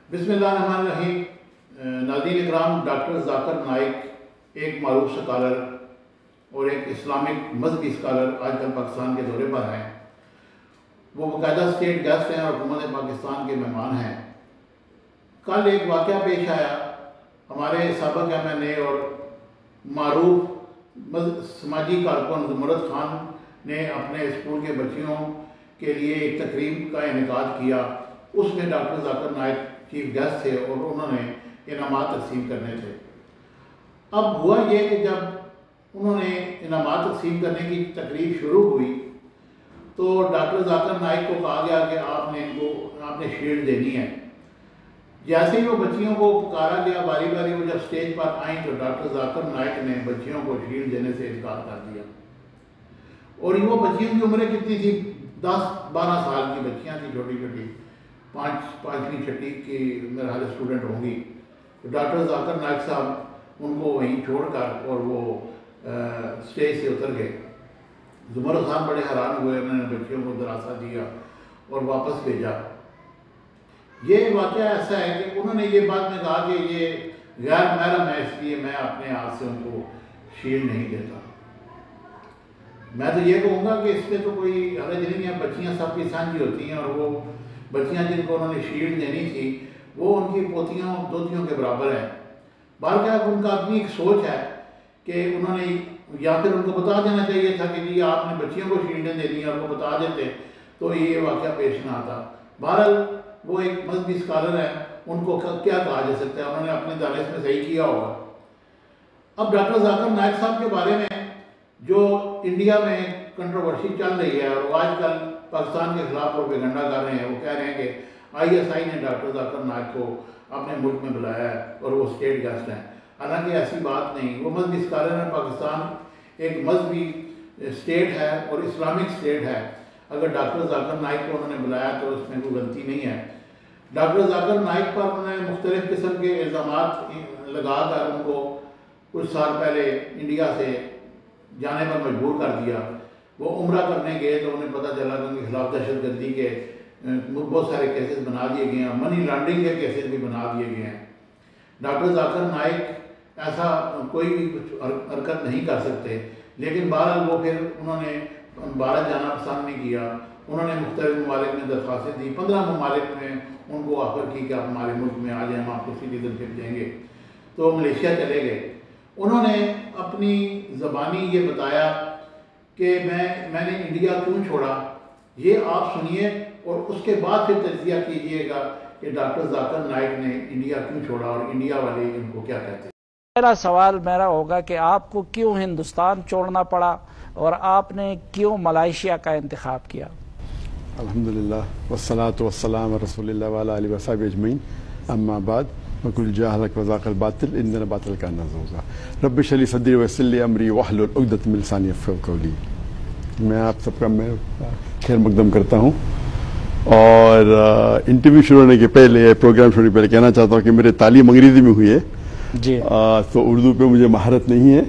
بسم اللہ الرحمن الرحیم۔ ناظرین اکرام، ڈاکٹر ذاکر نائک ایک معروف اسکالر اور ایک اسلامک مذہبی اسکالر آج کل پاکستان کے دورے پر ہیں۔ وہ باقاعدہ اسٹیٹ گیسٹ ہیں اور حکومت پاکستان کے مہمان ہیں۔ کل ایک واقعہ پیش آیا، ہمارے سابق ایم این اے اور معروف سماجی کارکن زمرد خان نے اپنے اسکول کے بچیوں کے لیے ایک تقریب کا انعقاد کیا۔ اس میں doctor Zakir Naik chief guest تھے اور انہوں نے انعامات تقسیم کرنے تھے۔ اب ہوا یہ کہ جب انہوں نے انعامات تقسیم کرنے کی تقریب شروع ہوئی تو ڈاکٹر ذاکر نائک کو کہا گیا کہ آپ نے شیلڈ دینی ہے۔ جیسے ہی وہ بچیوں کو پکارا گیا باری باری، وہ جب اسٹیج پر آئیں تو ڈاکٹر ذاکر نائک نے بچیوں کو شیلڈ دینے سے انکار کر دیا۔ اور وہ بچیوں کی عمریں کتنی تھی؟ 10-12 سال کی بچیاں تھیں، چھوٹی چھوٹی، 5ویں-6ویں کی میرے خیال اسٹوڈنٹ ہوں گی۔ تو ڈاکٹر ذاکر نائک صاحب ان کو وہیں چھوڑ کر اور وہ اسٹیج سے اتر گئے۔ زمرد خان بڑے حیران ہوئے، انہوں نے بچیوں کو دلاسا دیا اور واپس بھیجا۔ یہ واقعہ ایسا ہے کہ انہوں نے یہ بات میں کہا کہ یہ غیر محرم ہے، اس لیے میں اپنے ہاتھ سے ان کو شیلڈ نہیں دیتا۔ میں تو یہ کہوں گا کہ اس میں تو کوئی حرج نہیں ہے، بچیاں سب کی سانجھی ہوتی ہیں، اور وہ بچیاں جن کو انہوں نے شیلڈ دینی تھی وہ ان کی پوتیوں دوتیوں کے برابر ہیں۔ بہرکیف ان کا اپنی ایک سوچ ہے کہ انہوں نے یا پھر ان کو بتا دینا چاہیے تھا کہ جی آپ نے بچیوں کو شیلڈیں دینی ہیں، اور وہ بتا دیتے تو یہ واقعہ پیش نہ آتا۔ بہرحال وہ ایک مذہبی اسکالر ہیں، ان کو کیا کہا جا سکتا ہے، انہوں نے اپنے دانش میں صحیح کیا ہوگا۔ اب ڈاکٹر ذاکر نائک صاحب کے بارے میں جو انڈیا میں کنٹروورسی چل رہی ہے، اور وہ آج کل پاکستان کے خلاف پروپیگنڈا کر رہے ہیں، وہ کہہ رہے ہیں کہ ISI نے ڈاکٹر ذاکر نائک کو اپنے ملک میں بلایا ہے اور وہ اسٹیٹ گیسٹ ہیں۔ حالانکہ ایسی بات نہیں، وہ مذہبی اسکالر ہیں۔ پاکستان ایک مذہبی اسٹیٹ ہے اور اسلامک اسٹیٹ ہے۔ اگر ڈاکٹر ذاکر نائک کو انہوں نے بلایا تو اس میں کوئی غلطی نہیں ہے۔ ڈاکٹر ذاکر نائک پر انہوں نے مختلف قسم کے الزامات لگا کر ان کو کچھ سال پہلے انڈیا سے جانے پر مجبور کر دیا۔ وہ عمرہ کرنے گئے تو انہیں پتہ چلا کہ ان کے خلاف دہشت گردی کے بہت سارے کیسز بنا دیے گئے ہیں، منی لانڈرنگ کے کیسز بھی بنا دیے گئے ہیں۔ ڈاکٹر ذاکر نائک ایسا کوئی بھی حرکت نہیں کر سکتے، لیکن بہرحال وہ پھر انہوں نے بھارت جانا پسند نہیں کیا۔ انہوں نے مختلف ممالک میں درخواستیں دی، 15 ممالک میں ان کو آفر کی کہ آپ ہمارے ملک میں آ جائیں، ہم آپ کو سٹیزن شپ دیں گے۔ تو ملیشیا چلے گئے۔ انہوں نے اپنی زبانی یہ بتایا کہ میں نے انڈیا کیوں چھوڑا، یہ آپ سنیے اور اس کے بعد پھر تجزیہ کیجئے گا کہ ڈاکٹر ذاکر نائک نے انڈیا کیوں چھوڑا اور انڈیا والے ان کو کیا کہتے ہیں۔ پہلا سوال میرا ہوگا کہ آپ کو کیوں ہندوستان چھوڑنا پڑا اور آپ نے کیوں ملائیشیا کا انتخاب کیا؟ الحمدللہ والصلاة والسلام رسول اللہ وعلی آلہ وصحبہ اجمعین، اما بعد وقل جاہلک وذاق الباطل ان الباطل کان زہوقا رب اشرح لی صدری ویسر لی امری واحلل عقدۃ من لسانی یفقہوا قولی۔ میں آپ سب کا میں خیر مقدم کرتا ہوں، اور انٹرویو شروع ہونے کے پہلے، پروگرام شروع ہونے کے پہلے کہنا چاہتا ہوں کہ میرے تعلیم انگریزی میں ہوئی ہے جی، تو اردو پہ مجھے مہارت نہیں ہے،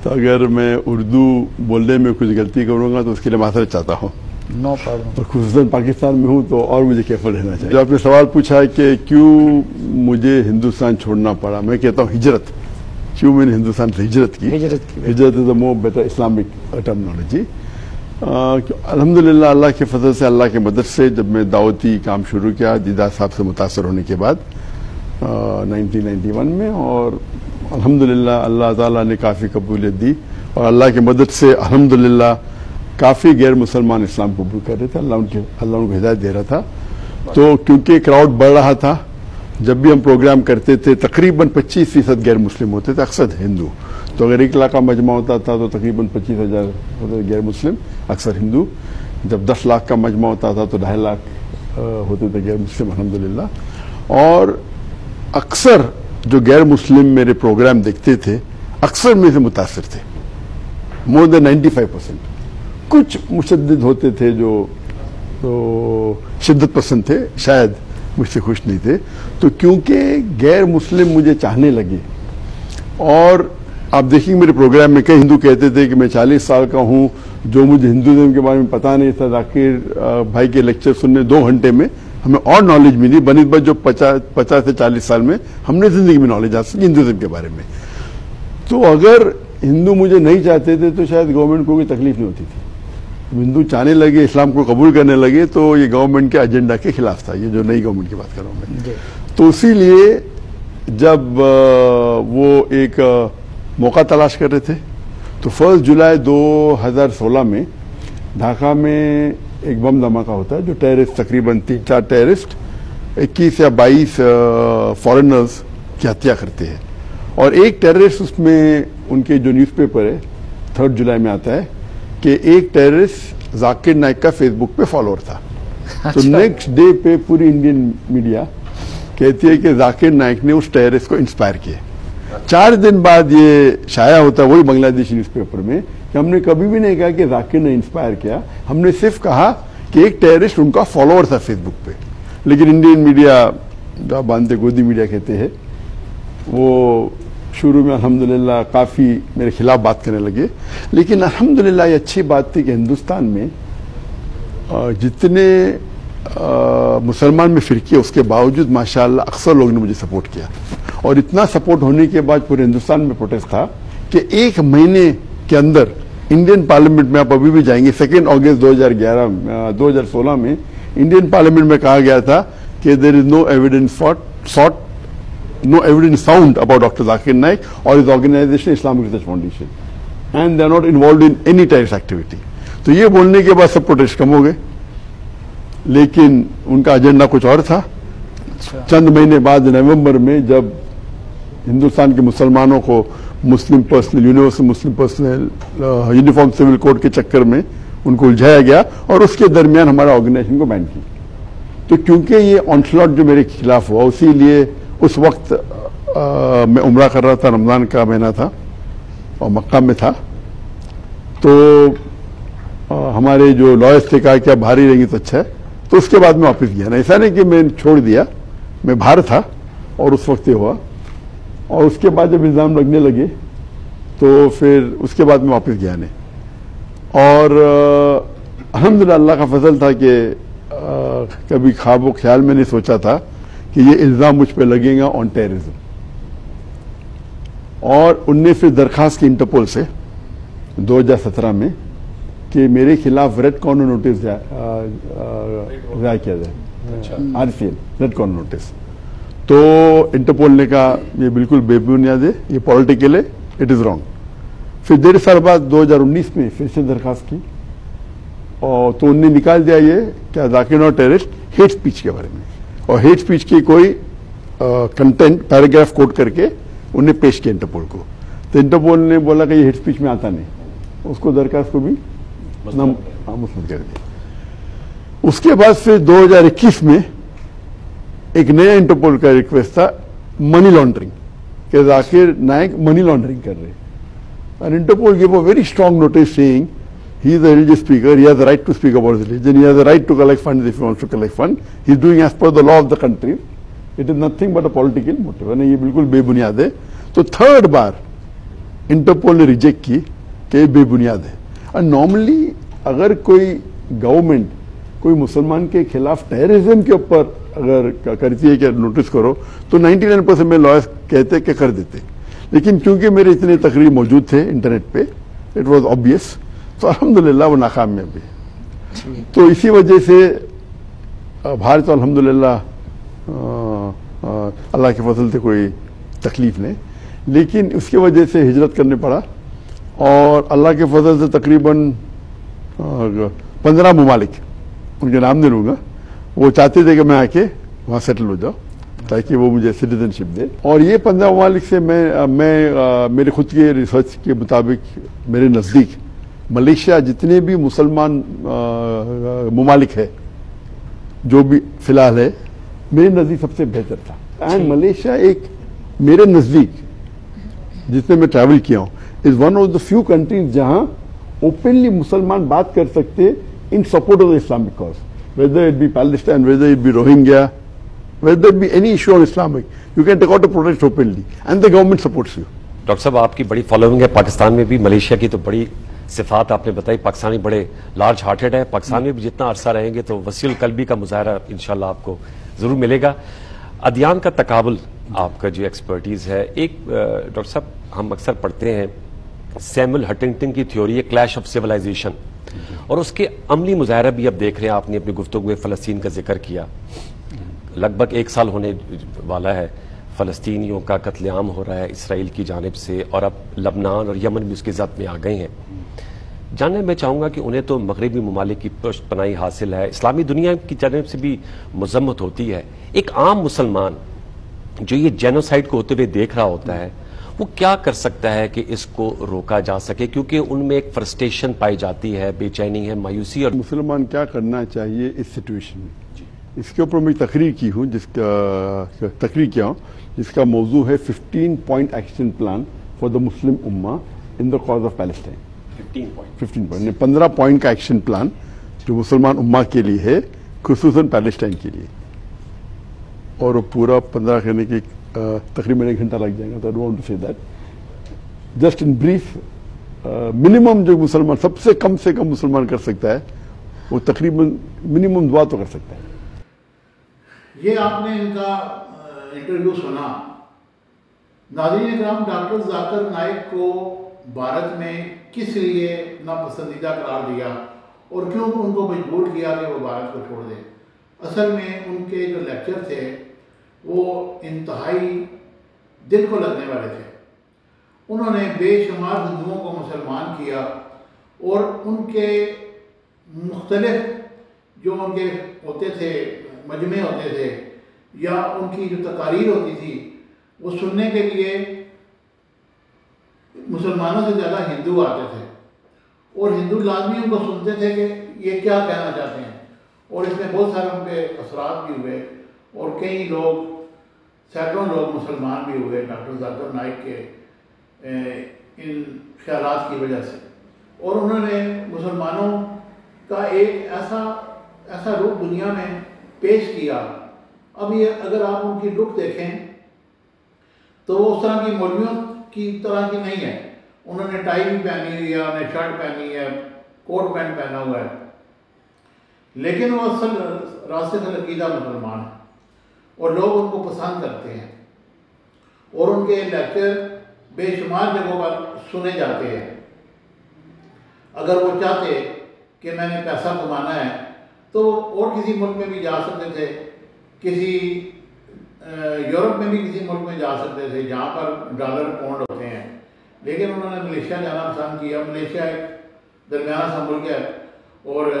تو اگر میں اردو بولنے میں کچھ غلطی کروں گا تو اس کے لیے معذرت چاہتا ہوں۔ No problem. اور خصوصاً پاکستان میں ہوں تو اور مجھے کیئرفل رہنا چاہیے۔ جو آپ نے سوال پوچھا ہے کہ کیوں مجھے ہندوستان چھوڑنا پڑا، میں کہتا ہوں ہجرت۔ کیوں میں نے ہندوستان سے ہجرت کی؟ ہجرت از اے مور بیٹر اسلامک ٹرمنالوجی۔ الحمدللہ اللہ کے فضل سے، اللہ کے مدد سے، جب میں دعوتی کام شروع کیا دیدار صاحب سے متاثر ہونے کے بعد 1991 میں، اور الحمدللہ اللہ تعالیٰ نے کافی قبولیت دی، اور اللہ کی مدد سے الحمدللہ کافی غیر مسلمان اسلام قبول کر رہے تھے۔ اللہ ان کو ہدایت دے رہا تھا۔ تو کیونکہ کراؤڈ بڑھ رہا تھا، جب بھی ہم پروگرام کرتے تھے تقریباً 25% غیر مسلم ہوتے تھے، اکثر ہندو۔ تو اگر 1 لاکھ کا مجمع ہوتا تھا تو تقریباً 25,000 غیر مسلم، اکثر ہندو۔ جب 10 لاکھ کا مجمع ہوتا تھا تو 2.5 لاکھ ہوتے تھے غیر مسلم، الحمدللہ۔ اور اکثر جو غیر مسلم میرے پروگرام دیکھتے تھے اکثر میں سے متاثر تھے، مور دین 95%۔ کچھ مشدد ہوتے تھے جو شدت پسند تھے، شاید مجھ سے خوش نہیں تھے۔ تو کیونکہ غیر مسلم مجھے چاہنے لگے، اور آپ دیکھیں میرے پروگرام میں کئی ہندو کہتے تھے کہ میں 40 سال کا ہوں، جو مجھے ہندوازم کے بارے میں پتہ نہیں تھا، ذاکر بھائی کے لیکچر سننے 2 گھنٹے میں ہمیں اور نالج ملی بنسبت جو 50 سے 40 سال میں ہم نے زندگی میں نالج حاصل کی ہندوازم کے بارے میں. تو اگر ہندو مجھے نہیں چاہتے تھے تو شاید گورنمنٹ کو کوئی تکلیف نہیں ہوتی تھی. ہندو چاہنے لگے, اسلام کو قبول کرنے لگے, تو یہ گورنمنٹ کے ایجنڈا کے خلاف تھا, یہ جو نئی گورنمنٹ کی بات کر رہا ہوں میں. تو اسی لیے جب وہ ایک موقع تلاش کر رہے تھے تو 1 جولائی 2016 میں ڈھاکہ میں ایک بم دھماکہ ہوتا ہے جو ٹیررسٹ تقریباً 3-4 ٹیررسٹ 21 یا 22 فارنرز کی ہتیا کرتے ہیں. اور ایک ٹیررسٹ اس میں ان کے جو نیوز پیپر ہے 3 جولائی میں آتا ہے کہ ایک ٹیررسٹ ذاکر نائک کا فیس بک پہ فالوور تھا. تو نیکسٹ ڈے پہ پوری انڈین میڈیا کہتی ہے کہ ذاکر نائک نے اس ٹیررسٹ کو انسپائر کیا. 4 دن بعد یہ شائع ہوتا ہے وہی بنگلہ دیشی نیوز پیپر میں کہ ہم نے کبھی بھی نہیں کہا کہ ذاکر نے انسپائر کیا, ہم نے صرف کہا کہ ایک ٹیررسٹ ان کا فالوور تھا فیس بک پہ. لیکن انڈین میڈیا جو آپ باندھتے گودی میڈیا کہتے ہیں وہ شروع میں الحمدللہ کافی میرے خلاف بات کرنے لگے. لیکن الحمدللہ یہ اچھی بات تھی کہ ہندوستان میں جتنے مسلمان میں فرقے اس کے باوجود ماشاءاللہ اکثر لوگ نے مجھے سپورٹ کیا. اور اتنا سپورٹ ہونے کے بعد پورے ہندوستان میں پروٹیسٹ تھا کہ 1 مہینے کے اندر انڈین پارلیمنٹ میں آپ ابھی بھی جائیں گے 2 اگست 2016 میں انڈین پارلیمنٹ میں کہا گیا تھا کہ there is no evidence found about doctor Zakir Naik اور his organization Islamic research foundation and they are not involved in any terrorist activity. تو یہ بولنے کے بعد سب پروٹیسٹ کم ہو گئے, لیکن ان کا ایجنڈا کچھ اور تھا. چند مہینے بعد نومبر میں جب ہندوستان کے مسلمانوں کو مسلم پرسنل یونیورسل مسلم پرسنل یونیفارم سول کوڈ کے چکر میں ان کو الجھایا گیا اور اس کے درمیان ہمارا آرگنائزیشن کو بین کی. تو کیونکہ یہ آنسلاٹ جو میرے خلاف ہوا اسی لیے اس وقت میں عمرہ کر رہا تھا, رمضان کا مہینہ تھا اور مکہ میں تھا. تو ہمارے جو لائرز تھے کہا کہ آپ باہر ہی رہیں گے تو اچھا ہے. تو اس کے بعد میں واپس گیا. ایسا نہیں کہ میں چھوڑ دیا, میں باہر تھا اور اس وقت یہ ہوا. اور اس کے بعد جب الزام لگنے لگے تو پھر اس کے بعد میں واپس گیا نہیں. اور الحمدللہ اللہ کا فضل تھا کہ کبھی خواب و خیال میں نہیں سوچا تھا کہ یہ الزام مجھ پہ لگے گا آن ٹیررزم. اور ان نے پھر درخواست کی انٹرپول سے 2017 میں کہ میرے خلاف ریڈ کارنر نوٹس ضائع کیا جائے, RCN ریڈ کارنر نوٹس. تو انٹرپول نے کہا یہ بالکل بے بنیاد ہے, یہ پولیٹیکل ہے, اٹ از رانگ. پھر 1.5 سال بعد 2019 میں پھر سے درخواست کی اور تو انہوں نے نکال دیا یہ کیا Zakir Naik terrorist hate speech کے بارے میں, اور ہیٹ اسپیچ کی کوئی کنٹینٹ پیراگراف کوٹ کر کے انہوں نے پیش کیا انٹرپول کو. تو انٹرپول نے بولا کہ یہ ہیٹ اسپیچ میں آتا نہیں, اس کو درخواست کو بھی مسلط کر دیا. اس کے بعد پھر 2021 میں ایک نیا انٹرپول کا ریکویسٹ تھا منی لانڈرنگ, کہ ذاکر نائک منی لانڈرنگ کر رہے. And Interpol gave a very strong notice saying he is a religious speaker, he has the right to speak about religion, he has the right to collect funds if he wants to collect funds, he is doing as per the law of the country, it is nothing but a political motive. یہ بالکل بے بنیاد ہے. تو 3rd بار Interpol نے reject کی کہ یہ بے بنیاد ہے. اور نارملی اگر کوئی گورنمنٹ کوئی مسلمان کے خلاف ٹیررزم کے اوپر اگر کرتی ہے کہ نوٹس کرو تو 99% میں لائرز کہتے کہ کر دیتے. لیکن چونکہ میرے اتنے تقریر موجود تھے انٹرنیٹ پہ, اٹ واز آبویس, تو الحمدللہ وہ ناکام میں بھی. تو اسی وجہ سے باہر تو الحمدللہ اللہ کے فضل سے کوئی تکلیف نہیں, لیکن اس کی وجہ سے ہجرت کرنے پڑا. اور اللہ کے فضل سے تقریباً 15 ممالک, ان کے نام نہیں لوں گا, وہ چاہتے تھے کہ میں آ کے وہاں سیٹل ہو جاؤں تاکہ وہ مجھے سٹیزن شپ دے. اور یہ 15 ممالک سے میں میرے خود کے ریسرچ کے مطابق میرے نزدیک ملیشیا جتنے بھی مسلمان ممالک ہے جو بھی فی الحال ہے میرے نزدیک سب سے بہتر تھا. اینڈ ملیشیا ایک میرے نزدیک جتنے میں ٹریول کیا ہوں is one of the few countries جہاں اوپنلی مسلمان بات کر سکتے in support of the Islamic cause, whether it be Palestine, whether it be Rohingya, whether it be any issue on Islamic, you can take out a protest openly and the government supports you. Doctor صاحب آپ کی بڑی following ہے پاکستان میں بھی, Malaysia کی تو بڑی صفات آپ نے بتائی. پاکستانی بڑے لارج ہارٹیڈ ہے. پاکستان میں بھی جتنا عرصہ رہیں گے تو وسیع القلبی کا مظاہرہ انشاءاللہ آپ کو ضرور ملے گا. ادیان کا تقابل آپ کا جو ایکسپرٹیز ہے, ایک ڈاکٹر صاحب ہم اکثر پڑھتے ہیں سیمول ہنٹنگٹن کی تھیوری ہے کلیش آف سیولائزیشن, اور اس کے عملی مظاہرہ بھی اب دیکھ رہے ہیں. آپ نے اپنی گفتگو میں فلسطین کا ذکر کیا, لگ بھگ 1 سال ہونے والا ہے فلسطینیوں کا قتل عام ہو رہا ہے اسرائیل کی جانب سے, اور اب لبنان اور یمن بھی اس کے زد میں آ گئے ہیں. جاننا میں چاہوں گا کہ انہیں تو مغربی ممالک کی پشت پناہی حاصل ہے, اسلامی دنیا کی جانب سے بھی مذمت ہوتی ہے. ایک عام مسلمان جو یہ جینوسائیڈ کو ہوتے ہوئے دیکھ رہا ہوتا ہے وہ کیا کر سکتا ہے کہ اس کو روکا جا سکے, کیونکہ ان میں ایک فرسٹریشن پائی جاتی ہے, بے چینی ہے, مایوسی. اور مسلمان کیا کرنا چاہیے اس سچویشن میں, اس کے اوپر میں تقریر کی ہوں, جس کا موضوع ہے 15 point action plan for the Muslim امہ in the cause of Palestine. 15 point کا ایکشن پلان جو مسلمان امہ کے لیے ہے, خصوصاً پیلسٹائن کے لیے, اور وہ پورا 15 کرنے کی تقریباً 1 گھنٹہ لگ جائے گا. تو I want to say that just in brief, minimum جو مسلمان سب سے کم مسلمان کر سکتا ہے وہ تقریباً منیمم دعا تو کر سکتا ہے. یہ آپ نے ان کا انٹرویو سنا. ناظرین اکرام, ڈاکٹر ذاکر نائک کو بھارت میں کس لیے ناپسندیدہ قرار دیا اور کیوں ان کو مجبور کیا کہ وہ بھارت کو چھوڑ دیں؟ اصل میں ان کے جو لیکچر تھے وہ انتہائی دل کو لگنے والے تھے. انہوں نے بے شمار ہندوؤں کو مسلمان کیا, اور ان کے مختلف جو ان کے ہوتے تھے مجمع ہوتے تھے یا ان کی جو تقاریر ہوتی تھی وہ سننے کے لیے مسلمانوں سے زیادہ ہندو آتے تھے, اور ہندو لازمی ان کو سنتے تھے کہ یہ کیا کہنا چاہتے ہیں. اور اس میں بہت سارے ان پہ اثرات بھی ہوئے, اور کئی لوگ, سینکڑوں لوگ مسلمان بھی ہوئے ڈاکٹر ذاکر نائک کے ان خیالات کی وجہ سے. اور انہوں نے مسلمانوں کا ایک ایسا روپ دنیا میں پیش کیا. اب یہ اگر آپ ان کی لک دیکھیں تو وہ اس طرح کی مولویوں کی طرح کی نہیں ہے. انہوں نے ٹائی بھی پہنی ہوئی ہے, انہوں نے شرٹ پہنی ہے, کوٹ پینٹ پہنا ہوا ہے, لیکن وہ اصل راستے سے عقیدہ مسلمان ہے, اور لوگ ان کو پسند کرتے ہیں, اور ان کے لیکچر بے شمار جگہوں پر سنے جاتے ہیں. اگر وہ چاہتے کہ میں نے پیسہ کمانا ہے تو اور کسی ملک میں بھی جا سکتے تھے, کسی یورپ میں بھی کسی ملک میں جا سکتے تھے جہاں پر ڈالر پاؤنڈ ہوتے ہیں, لیکن انہوں نے ملیشیا جانا پسند کیا. ملیشیا ایک درمیانہ سا ملک ہے, اور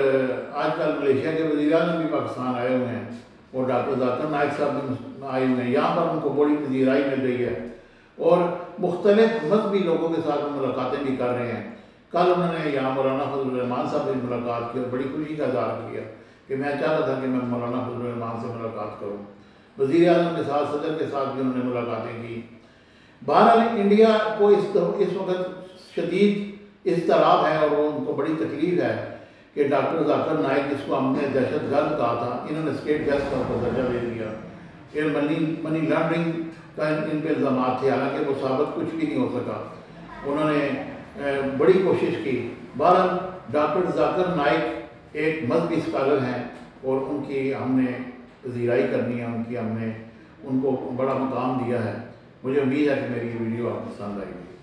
آج کل ملیشیا کے وزیر اعظم بھی پاکستان آئے ہوئے ہیں, اور ڈاکٹر ذاکر نائک صاحب بھی آئے ہوئے ہیں. یہاں پر ان کو بڑی پذیرائی مل رہی ہے, اور مختلف مذہبی لوگوں کے ساتھ ملاقاتیں بھی کر رہے ہیں. کل انہوں نے یہاں مولانا فضل الرحمان صاحب سے ملاقات کی اور بڑی خوشی کا اظہار کیا کہ میں چاہتا تھا کہ میں مولانا فضل الرحمان سے ملاقات کروں. وزیر اعظم کے ساتھ, صدر کے ساتھ بھی انہوں نے ملاقاتیں کی. بہرحال انڈیا کو اس وقت شدید اضطراب ہے, اور وہ ان کو بڑی تکلیف ہے کہ ڈاکٹر ذاکر نائک, جس کو ہم نے دہشت گرد کہا تھا, انہوں نے اسٹیٹ گیسٹ کا درجہ دے دیا. پھر منی لانڈرنگ کا ان پہ الزامات تھے, حالانکہ وہ ثابت کچھ بھی نہیں ہو سکا. انہوں نے بڑی کوشش کی. بہرحال ڈاکٹر ذاکر نائک ایک مذہبی اسکالر ہیں, اور ان کی ہم نے پذیرائی کرنی ہے, ہم نے ان کو بڑا مقام دیا ہے. مجھے امید ہے کہ میری یہ ویڈیو آپ کو پسند آئے گی.